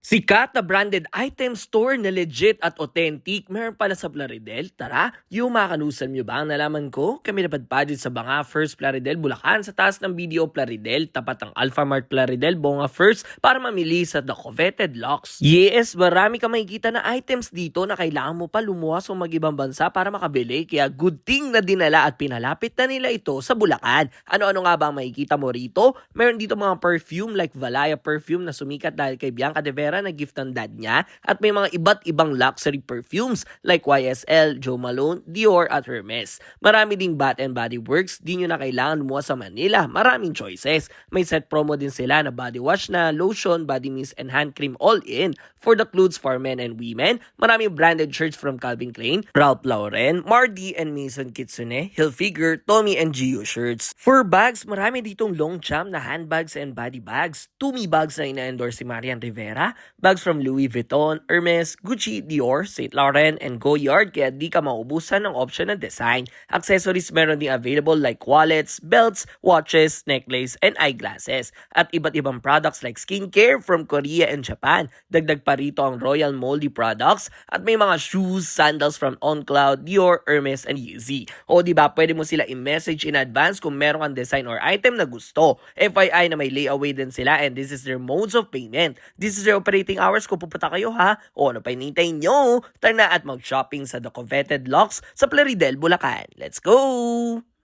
Sikat na branded item store na legit at authentic, meron pala sa Plaridel. Tara, yung makanusan nyo ba ang nalaman ko? Kami napadpadid sa Banga First Plaridel, Bulacan, sa taas ng BDO Plaridel, tapat ng Alpha Mart Plaridel, Bonga First, para mamili sa The Coveted Locks. Yes, marami ka makikita na items dito na kailangan mo pa lumuwas o mag-ibang bansa para makabili, kaya good thing na dinala at pinalapit na nila ito sa Bulacan. Ano-ano nga ba ang makikita mo rito? Meron dito mga perfume like Valaya perfume na sumikat dahil kay Bianca de Vera na gift ng dad niya, at may mga iba't ibang luxury perfumes like YSL, Joe Malone, Dior at Hermes. Marami ding Bath and Body Works, di nyo na kailangan lumuwas sa Manila. Maraming choices. May set promo din sila na body wash na lotion, body mist and hand cream all in for the clothes for men and women. Maraming branded shirts from Calvin Klein, Ralph Lauren, Mardi and Maison Kitsune, Hilfiger, Tommy and Gio shirts. For bags, marami ditong Longchamp na handbags and body bags, Tumi bags na ina-endorse si Marian Rivera, bags from Louis Vuitton, Hermes, Gucci, Dior, Saint Laurent, and Goyard, kaya di ka maubusan ng option ng design. Accessories meron din available like wallets, belts, watches, necklace, and eyeglasses. At iba't ibang products like skincare from Korea and Japan. Dagdag pa rito ang Royal Moldy products at may mga shoes, sandals from OnCloud, Dior, Hermes, and Yeezy. O diba, pwede mo sila i-message in advance kung meron kang design or item na gusto. FYI na may layaway din sila, and this is their modes of payment. This is their operating hours kung pupunta kayo, ha? O ano pa hinihintay nyo? Tara na at mag-shopping sa The Coveted Locks sa Plaridel, Bulacan. Let's go!